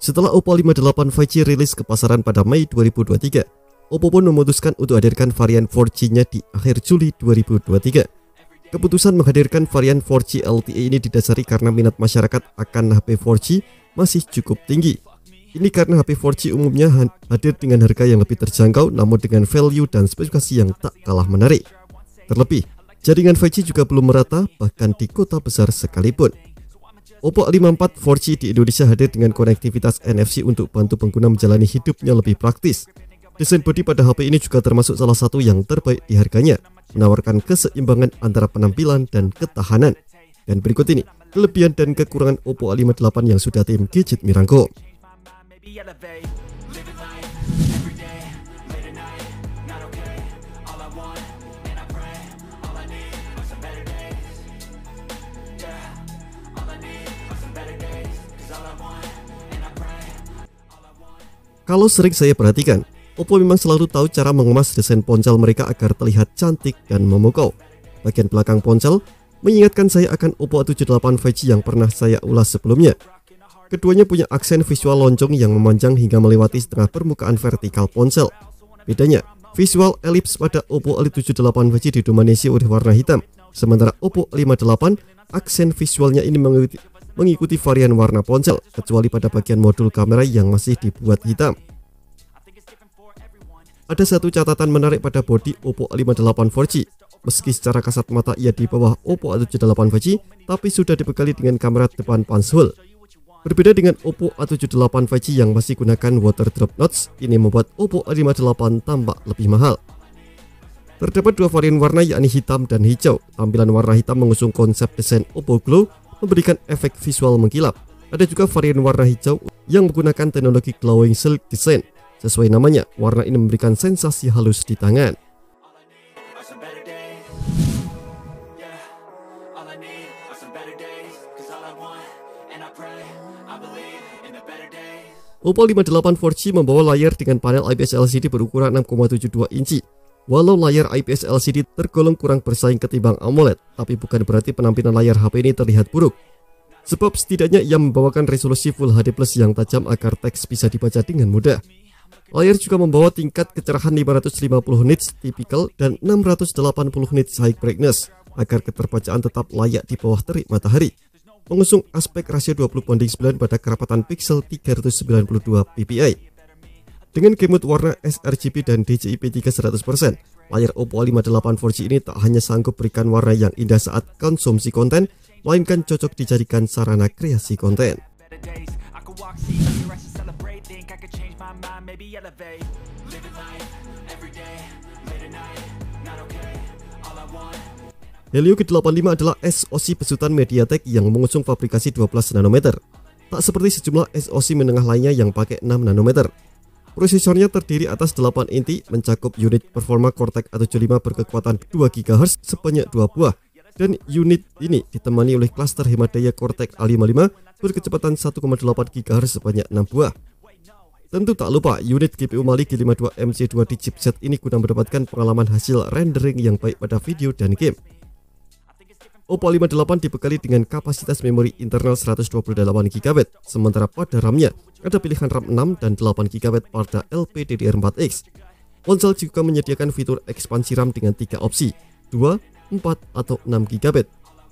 Setelah Oppo A58 5G rilis ke pasaran pada Mei 2023, Oppo pun memutuskan untuk hadirkan varian 4G-nya di akhir Juli 2023. Keputusan menghadirkan varian 4G LTE ini didasari karena minat masyarakat akan HP 4G masih cukup tinggi. Ini karena HP 4G umumnya hadir dengan harga yang lebih terjangkau namun dengan value dan spesifikasi yang tak kalah menarik. Terlebih, jaringan 5G juga belum merata bahkan di kota besar sekalipun. Oppo A54 4G di Indonesia hadir dengan konektivitas NFC untuk bantu pengguna menjalani hidupnya lebih praktis. Desain bodi pada HP ini juga termasuk salah satu yang terbaik di harganya, menawarkan keseimbangan antara penampilan dan ketahanan. Dan berikut ini kelebihan dan kekurangan Oppo A58 yang sudah tim Gadget merangkum. Kalau sering saya perhatikan, Oppo memang selalu tahu cara mengemas desain ponsel mereka agar terlihat cantik dan memukau. Bagian belakang ponsel mengingatkan saya akan Oppo A78 5G yang pernah saya ulas sebelumnya. Keduanya punya aksen visual lonjong yang memanjang hingga melewati setengah permukaan vertikal ponsel. Bedanya, visual elips pada Oppo A78 5G didominasi oleh warna hitam, sementara Oppo A58 aksen visualnya ini mengikuti varian warna ponsel, kecuali pada bagian modul kamera yang masih dibuat hitam. Ada satu catatan menarik pada bodi Oppo A58 4G. Meski secara kasat mata ia di bawah Oppo A78 5G, tapi sudah dibekali dengan kamera depan punch hole. Berbeda dengan Oppo A78 5G yang masih gunakan water drop notch, ini membuat Oppo A58 tampak lebih mahal. Terdapat dua varian warna yakni hitam dan hijau. Tampilan warna hitam mengusung konsep desain Oppo Glow, memberikan efek visual mengkilap. Ada juga varian warna hijau yang menggunakan teknologi glowing silk design. Sesuai namanya, warna ini memberikan sensasi halus di tangan. Oppo A58 4G membawa layar dengan panel IPS LCD berukuran 6,72 inci. Walau layar IPS LCD tergolong kurang bersaing ketimbang AMOLED, tapi bukan berarti penampilan layar HP ini terlihat buruk. Sebab setidaknya ia membawakan resolusi Full HD Plus yang tajam agar teks bisa dibaca dengan mudah. Layar juga membawa tingkat kecerahan 550 nits typical dan 680 nits high brightness agar keterbacaan tetap layak di bawah terik matahari. Mengusung aspek rasio 20:9 pada kerapatan pixel 392 ppi. Dengan gamut warna sRGB dan DCI-P3 100%, layar Oppo A58 4G ini tak hanya sanggup berikan warna yang indah saat konsumsi konten, melainkan cocok dijadikan sarana kreasi konten. Helio G85 adalah SoC besutan MediaTek yang mengusung fabrikasi 12 nanometer. Tak seperti sejumlah SoC menengah lainnya yang pakai 6 nanometer. Prosesornya terdiri atas 8 inti, mencakup unit performa Cortex A75 berkekuatan 2 GHz sebanyak 2 buah. Dan unit ini ditemani oleh klaster hemat daya Cortex A55 berkecepatan 1,8 GHz sebanyak 6 buah. Tentu tak lupa, unit GPU Mali G52MC2 di chipset ini guna mendapatkan pengalaman hasil rendering yang baik pada video dan game. Oppo A58 dibekali dengan kapasitas memori internal 128GB, sementara pada RAM-nya ada pilihan RAM 6 dan 8GB pada LPDDR4X. Ponsel juga menyediakan fitur ekspansi RAM dengan 3 opsi, 2, 4, atau 6GB.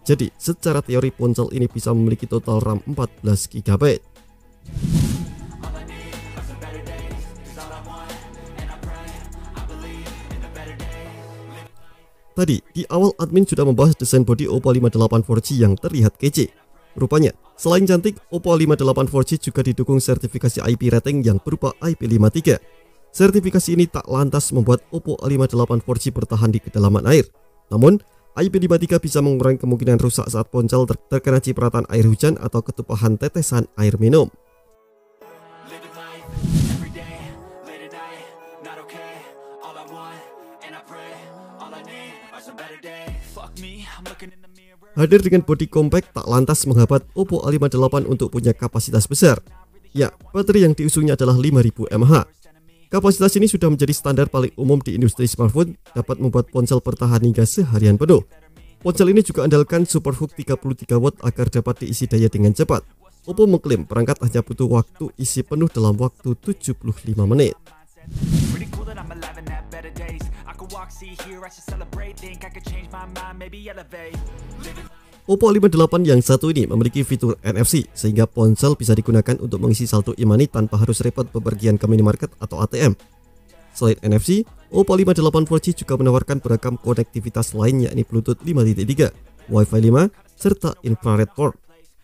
Jadi, secara teori ponsel ini bisa memiliki total RAM 14GB. Tadi, di awal admin sudah membahas desain bodi Oppo A58 4G yang terlihat kece. Rupanya, selain cantik, Oppo A58 4G juga didukung sertifikasi IP rating yang berupa IP53. Sertifikasi ini tak lantas membuat Oppo A58 4G bertahan di kedalaman air. Namun, IP53 bisa mengurangi kemungkinan rusak saat ponsel terkena cipratan air hujan atau ketumpahan tetesan air minum. Hadir dengan bodi compact tak lantas menghambat Oppo A58 untuk punya kapasitas besar. Ya, baterai yang diusungnya adalah 5000 mAh. Kapasitas ini sudah menjadi standar paling umum di industri smartphone, dapat membuat ponsel bertahan hingga seharian penuh. Ponsel ini juga andalkan SuperHOOK 33 watt agar dapat diisi daya dengan cepat. Oppo mengklaim perangkat hanya butuh waktu isi penuh dalam waktu 75 menit. Oppo A58 yang satu ini memiliki fitur NFC sehingga ponsel bisa digunakan untuk mengisi saldo e-money tanpa harus repot bepergian ke minimarket atau ATM. Selain NFC, Oppo A58 4G juga menawarkan beragam konektivitas lain yakni Bluetooth 5.3, Wi-Fi 5, serta infrared port.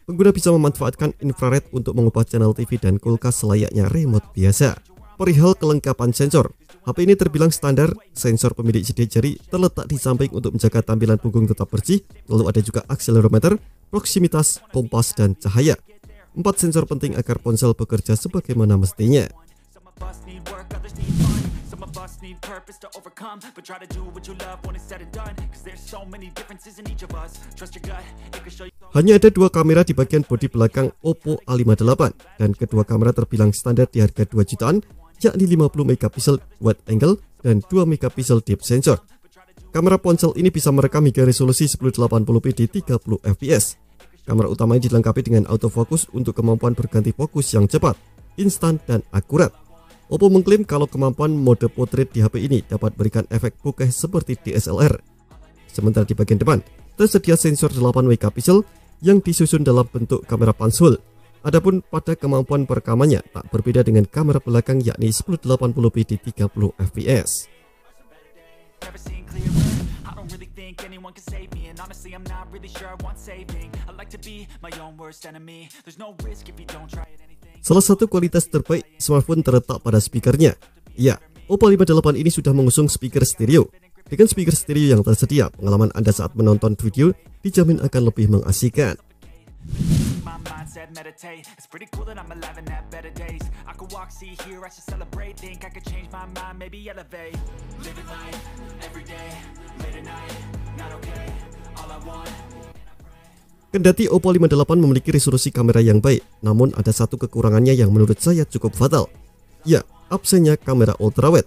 Pengguna bisa memanfaatkan infrared untuk mengubah channel TV dan kulkas selayaknya remote biasa. Perihal kelengkapan sensor, HP ini terbilang standar. Sensor pemilik sidik jari terletak di samping untuk menjaga tampilan punggung tetap bersih. Lalu ada juga akselerometer, proximitas, kompas, dan cahaya. 4 sensor penting agar ponsel bekerja sebagaimana mestinya. Hanya ada 2 kamera di bagian bodi belakang Oppo A58 dan kedua kamera terbilang standar di harga 2 jutaan, yakni 50 megapiksel wide angle dan 2 megapiksel depth sensor. Kamera ponsel ini bisa merekam hingga resolusi 1080p di 30 fps. Kamera utamanya dilengkapi dengan autofocus untuk kemampuan berganti fokus yang cepat, instan, dan akurat. Oppo mengklaim kalau kemampuan mode portrait di HP ini dapat berikan efek bokeh seperti DSLR. Sementara di bagian depan, tersedia sensor 8 megapiksel yang disusun dalam bentuk kamera punch-hole. Adapun pada kemampuan perekamannya tak berbeda dengan kamera belakang yakni 1080p di 30 fps. Salah satu kualitas terbaik smartphone terletak pada speakernya. Ya, Oppo A58 ini sudah mengusung speaker stereo. Dengan speaker stereo yang tersedia, pengalaman Anda saat menonton video dijamin akan lebih mengasihkan. Kendati Oppo A58 memiliki resolusi kamera yang baik, namun ada satu kekurangannya yang menurut saya cukup fatal. Ya, absennya kamera ultrawide.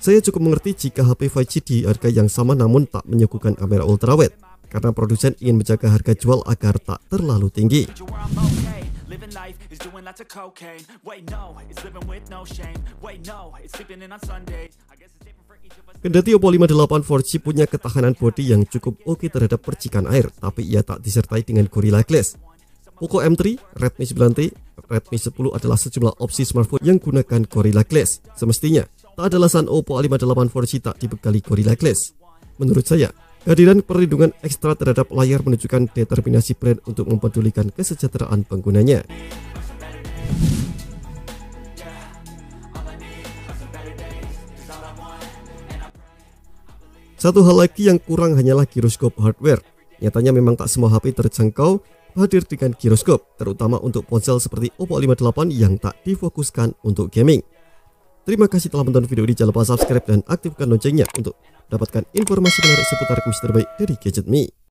Saya cukup mengerti jika HP 5G di harga yang sama namun tak menyuguhkan kamera ultrawide, karena produsen ingin menjaga harga jual agar tak terlalu tinggi. Kendati Oppo A58 4G punya ketahanan bodi yang cukup oke terhadap percikan air, tapi ia tak disertai dengan Gorilla Glass. Poco M3, Redmi 9T, Redmi 10 adalah sejumlah opsi smartphone yang gunakan Gorilla Glass. Semestinya, tak ada alasan Oppo A58 4G tak dibekali Gorilla Glass. Menurut saya, kehadiran perlindungan ekstra terhadap layar menunjukkan determinasi brand untuk mempedulikan kesejahteraan penggunanya. Satu hal lagi yang kurang hanyalah giroskop hardware. Nyatanya memang tak semua HP terjangkau hadir dengan giroskop, terutama untuk ponsel seperti Oppo A58 yang tak difokuskan untuk gaming. Terima kasih telah menonton video ini, jangan lupa subscribe dan aktifkan loncengnya untuk mendapatkan informasi menarik seputar gaming terbaik dari Gadget Me.